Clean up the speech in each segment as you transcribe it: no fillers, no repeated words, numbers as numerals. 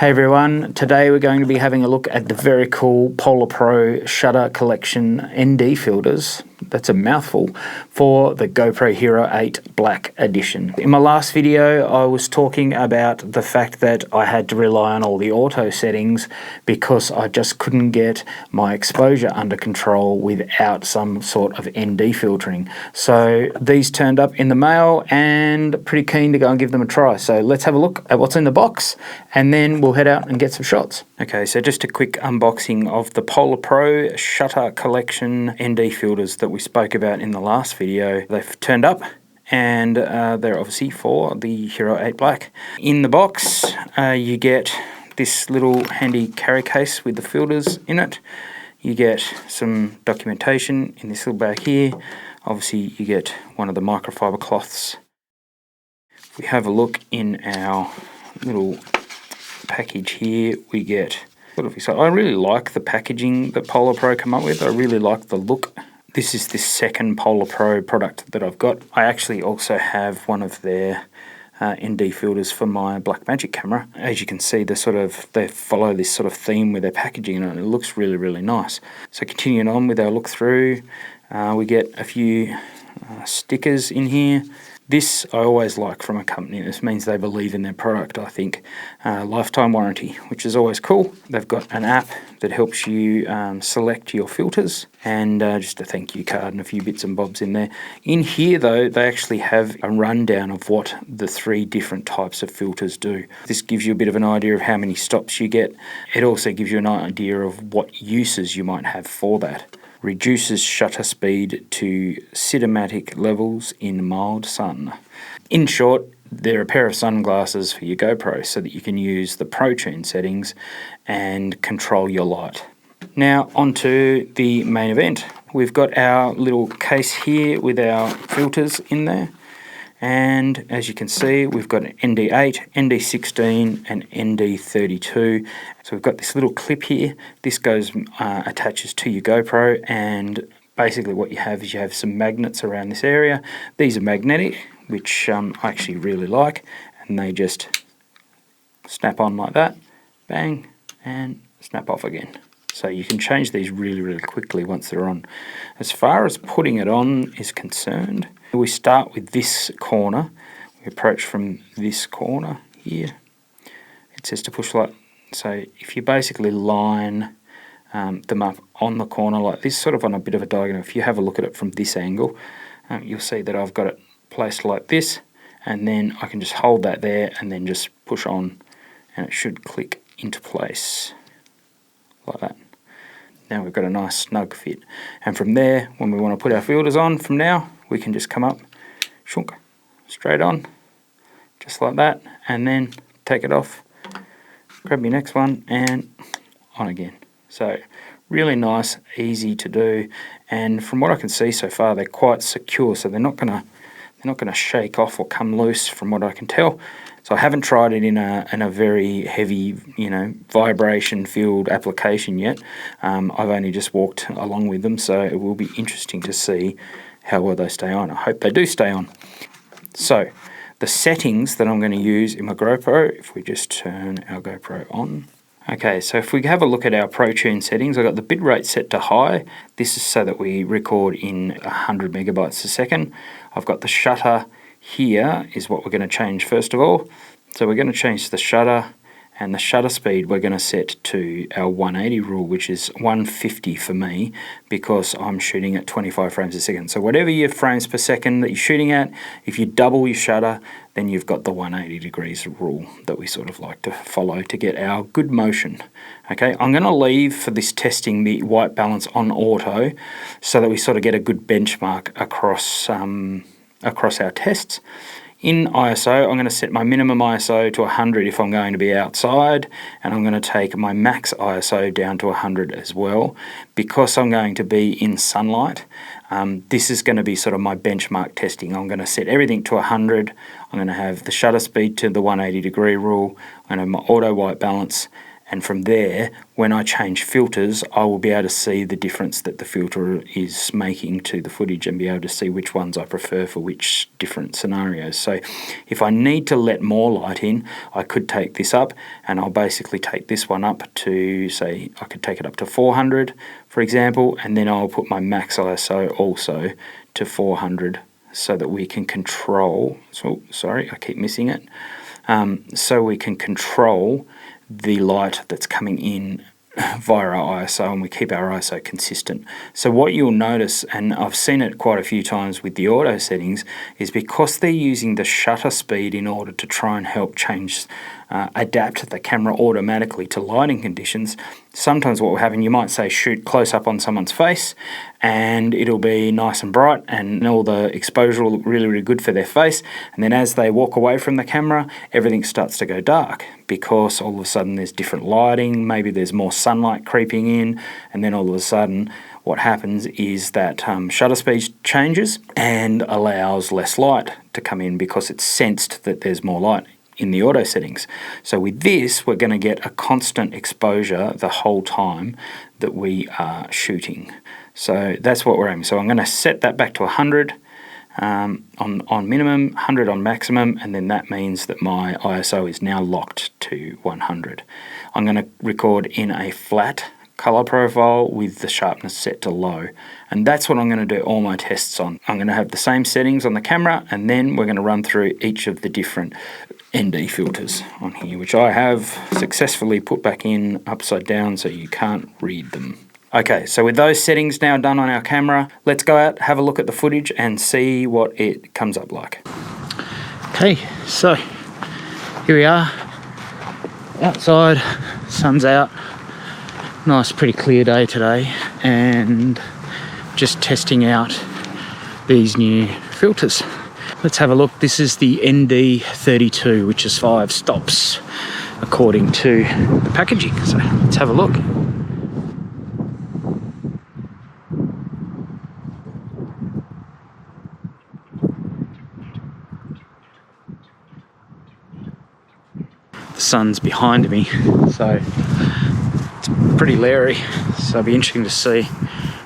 Hey everyone, today we're going to be having a look at the very cool Polar Pro Shutter Collection ND filters, that's a mouthful, for the Gopro Hero 8 Black Edition. In my last video I was talking about the fact that I had to rely on all the auto settings because I just couldn't get my exposure under control without some sort of ND filtering. So these turned up in the mail and pretty keen to go and give them a try. So let's have a look at what's in the box and then we'll head out and get some shots. Okay, so just a quick unboxing of the Polar Pro Shutter Collection ND filters that we spoke about in the last video. They've turned up and they're obviously for the Hero 8 Black. In the box you get this little handy carry case with the filters in it. You get some documentation in this little bag here. Obviously you get one of the microfiber cloths. If we have a look in our little package here, we get I really like the packaging that Polar Pro come up with. I really like the look. This is the second Polar Pro product that I've got. I actually also have one of their ND filters for my Blackmagic camera. As you can see, they follow this sort of theme with their packaging and it looks really, really nice. So continuing on with our look through, we get a few stickers in here. This I always like from a company. This means they believe in their product, I think. Lifetime warranty, which is always cool. They've got an app that helps you select your filters and just a thank you card and a few bits and bobs in there. In here though, they actually have a rundown of what the 3 different types of filters do. This gives you a bit of an idea of how many stops you get. It also gives you an idea of what uses you might have for that. Reduces shutter speed to cinematic levels in mild sun. In short, they're a pair of sunglasses for your GoPro so that you can use the ProTune settings and control your light. Now onto the main event. We've got our little case here with our filters in there. And as you can see, we've got an ND8, ND16 and ND32. So we've got this little clip here. This goes attaches to your GoPro, and basically what you have is you have some magnets around this area. These are magnetic, which I actually really like, and they just snap on like that, bang, and snap off again. So you can change these really, really quickly once they're on. As far as putting it on is concerned, we start with this corner. We approach from this corner here. It says to push light. So if you basically line them up on the corner like this, sort of on a bit of a diagonal, if you have a look at it from this angle, you'll see that I've got it placed like this, and then I can just hold that there and then just push on, and it should click into place like that. Now we've got a nice snug fit, and from there, when we want to put our filters on from now, we can just come up, shunk, straight on, just like that, and then take it off, grab your next one, and on again. So really nice, easy to do, and from what I can see so far, they're quite secure, so they're not gonna shake off or come loose from what I can tell. So I haven't tried it in a very heavy, vibration filled application yet. I've only just walked along with them, so it will be interesting to see how well they stay on. I hope they do stay on. So the settings that I'm going to use in my GoPro, if we just turn our GoPro on. Okay, so if we have a look at our ProTune settings, I've got the bitrate set to high. This is so that we record in 100 megabytes a second. I've got the shutter here is what we're going to change first of all. So we're going to change the shutter, and the shutter speed we're going to set to our 180 rule, which is 150 for me because I'm shooting at 25 frames a second. So whatever your frames per second that you're shooting at, if you double your shutter, then you've got the 180 degrees rule that we sort of like to follow to get our good motion. Okay, I'm going to leave for this testing the white balance on auto so that we sort of get a good benchmark across our tests. In ISO, I'm going to set my minimum ISO to 100 if I'm going to be outside, and I'm going to take my max ISO down to 100 as well because I'm going to be in sunlight. This is going to be sort of my benchmark testing. I'm going to set everything to 100. I'm going to have the shutter speed to the 180 degree rule. I'm going to have my auto white balance, And from there, when I change filters, I will be able to see the difference that the filter is making to the footage and be able to see which ones I prefer for which different scenarios. So if I need to let more light in, I could take this up, and I'll basically take this one up to, say, I could take it up to 400, for example, and then I'll put my max ISO also to 400 so that we can control, so sorry, I keep missing it, so we can control the light that's coming in via our ISO, and we keep our ISO consistent. So what you'll notice, and I've seen it quite a few times with the auto settings, is because they're using the shutter speed in order to try and help adapt the camera automatically to lighting conditions. Sometimes what will happen, you might say shoot close up on someone's face and it'll be nice and bright and all the exposure will look really, really good for their face, and then as they walk away from the camera, everything starts to go dark because all of a sudden there's different lighting, maybe there's more sunlight creeping in, and then all of a sudden what happens is that shutter speed changes and allows less light to come in because it's sensed that there's more light in the auto settings. So with this, we're going to get a constant exposure the whole time that we are shooting. So that's what we're aiming. So I'm going to set that back to 100 on minimum, 100 on maximum, and then that means that my ISO is now locked to 100. I'm going to record in a flat color profile with the sharpness set to low, and that's what I'm going to do all my tests on. I'm going to have the same settings on the camera, and then we're going to run through each of the different ND filters on here, which I have successfully put back in upside down so you can't read them. Okay, so with those settings now done on our camera, let's go out, have a look at the footage and see what it comes up like. Okay, so here we are, outside, sun's out, nice pretty clear day today, and just testing out these new filters. Let's have a look. This is the ND32, which is 5 stops according to the packaging. So let's have a look. The sun's behind me, so it's pretty leery. So it'll be interesting to see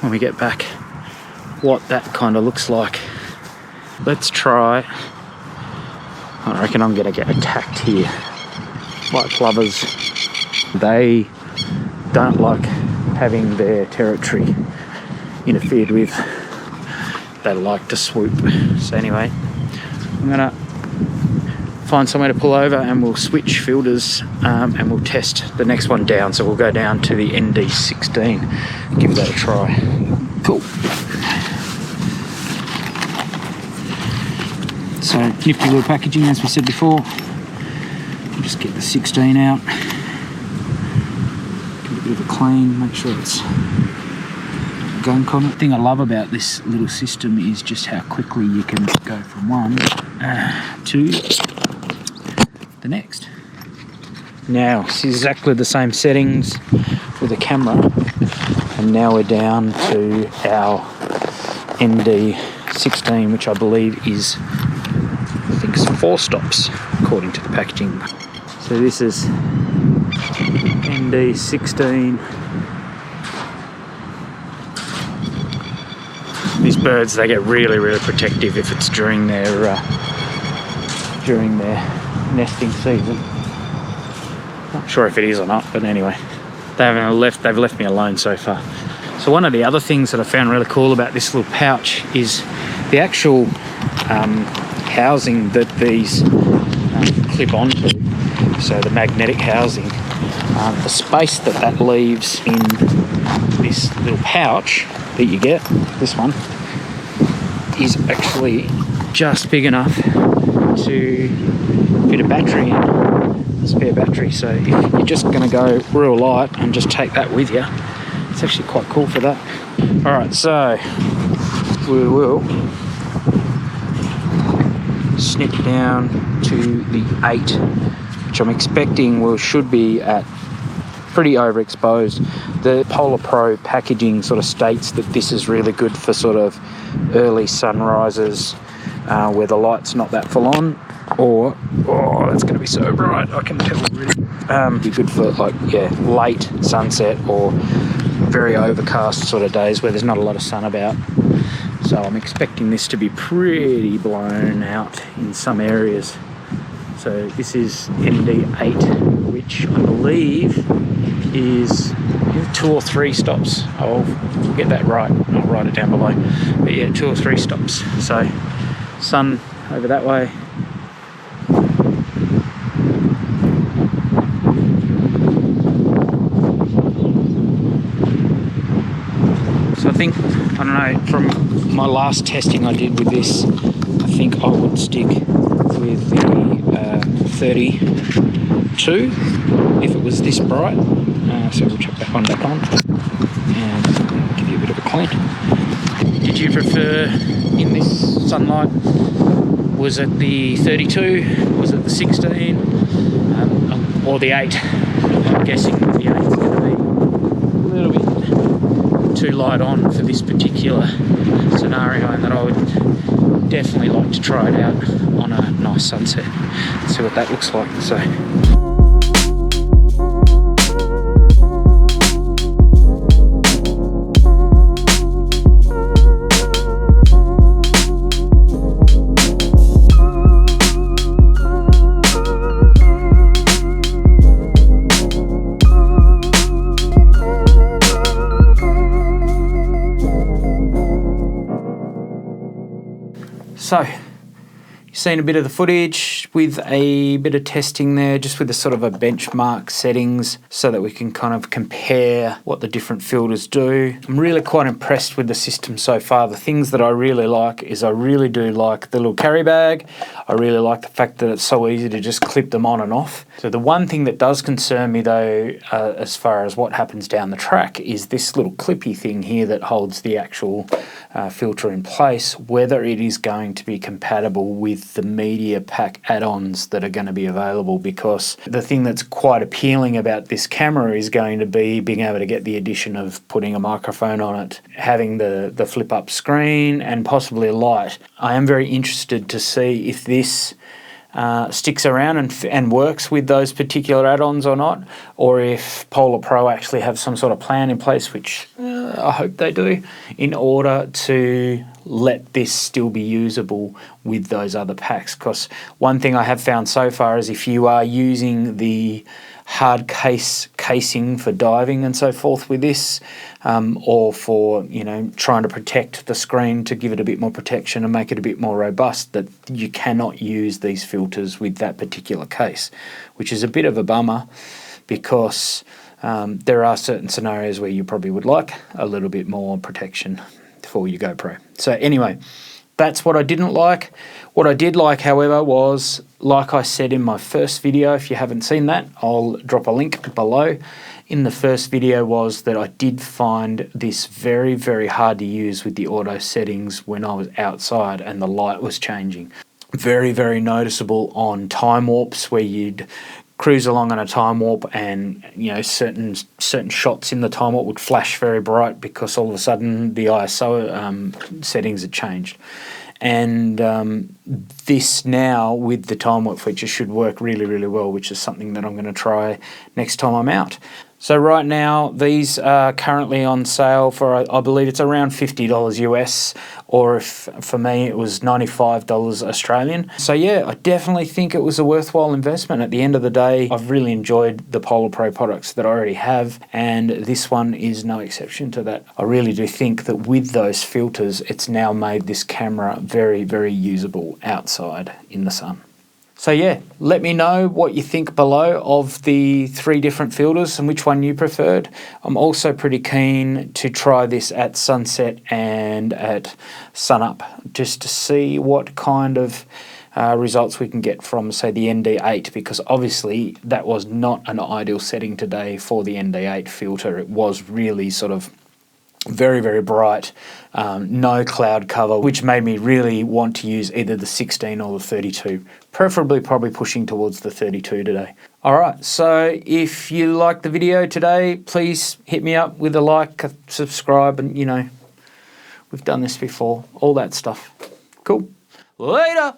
when we get back what that kind of looks like. Let's try. I reckon I'm going to get attacked here. White plovers, they don't like having their territory interfered with. They like to swoop. So anyway, I'm going to find somewhere to pull over and we'll switch filters and we'll test the next one down. So we'll go down to the ND16, give that a try. Cool. So nifty little packaging, as we said before. We'll just get the 16 out, give it a bit of a clean, make sure it's gunk on it. The thing I love about this little system is just how quickly you can go from one to the next. Now, it's exactly the same settings with the camera, and now we're down to our ND16, which I believe is, I think it's 4 stops according to the packaging. So this is ND16. These birds, they get really, really protective if it's during their nesting season. Not sure if it is or not, but anyway, they've left me alone so far. So one of the other things that I found really cool about this little pouch is the actual housing that these clip onto. So the magnetic housing, the space that leaves in this little pouch that you get, this one, is actually just big enough to fit a battery in, a spare battery. So if you're just going to go real light and just take that with you, it's actually quite cool for that. Alright, so we will snip down to the 8, which I'm expecting should be at pretty overexposed. The Polar Pro packaging sort of states that this is really good for sort of early sunrises, where the light's not that full on, or it's going to be so bright I can tell really. Be good for late sunset or very overcast sort of days where there's not a lot of sun about. So I'm expecting this to be pretty blown out in some areas. So this is ND8, which I believe is 2 or 3 stops. I'll get that right. I'll write it down below. But yeah, 2 or 3 stops. So sun over that way. So I think, I don't know, from my last testing I did with this, I think I would stick with the 32 if it was this bright. So we'll chuck that one back on and give you a bit of a clean. Did you prefer in this sunlight? Was it the 32? Was it the 16? Or the 8? I'm guessing the 8 is going to be a little bit too light on for this particular scenario, and that I would definitely like to try it out on a nice sunset, see what that looks like. So you've seen a bit of the footage with a bit of testing there, just with a sort of a benchmark settings so that we can kind of compare what the different filters do. I'm really quite impressed with the system so far. The things that I really like is I really do like the little carry bag. I really like the fact that it's so easy to just clip them on and off. So the one thing that does concern me though, as far as what happens down the track, is this little clippy thing here that holds the actual filter in place, whether it is going to be compatible with the media pack add-ons that are going to be available, because the thing that's quite appealing about this camera is going to be being able to get the addition of putting a microphone on it, having the flip up screen and possibly a light. I am very interested to see if this sticks around and works with those particular add-ons or not, or if Polar Pro actually have some sort of plan in place, which I hope they do, in order to let this still be usable with those other packs. Because one thing I have found so far is if you are using the hard casing for diving and so forth with this, or for trying to protect the screen to give it a bit more protection and make it a bit more robust, that you cannot use these filters with that particular case, which is a bit of a bummer, because there are certain scenarios where you probably would like a little bit more protection for your GoPro. So anyway, that's what I didn't like. What I did like, however, was, like I said in my first video, if you haven't seen that, I'll drop a link below. In the first video was that I did find this very, very hard to use with the auto settings when I was outside and the light was changing. Very, very noticeable on time warps where you'd cruise along on a time warp and certain shots in the time warp would flash very bright because all of a sudden the ISO settings had changed. And this now with the time warp feature should work really, really well, which is something that I'm going to try next time I'm out. So right now these are currently on sale for, I believe it's around $50 US, or if for me it was $95 Australian. So yeah, I definitely think it was a worthwhile investment. At the end of the day, I've really enjoyed the Polar Pro products that I already have, and this one is no exception to that. I really do think that with those filters, it's now made this camera very, very usable outside in the sun. So yeah, let me know what you think below of the 3 different filters and which one you preferred. I'm also pretty keen to try this at sunset and at sunup, just to see what kind of results we can get from, say, the ND8, because obviously that was not an ideal setting today for the ND8 filter. It was really sort of very, very bright, no cloud cover, which made me really want to use either the 16 or the 32, preferably probably pushing towards the 32 today. Alright, so if you liked the video today, please hit me up with a like, a subscribe, and we've done this before, all that stuff. Cool. Later.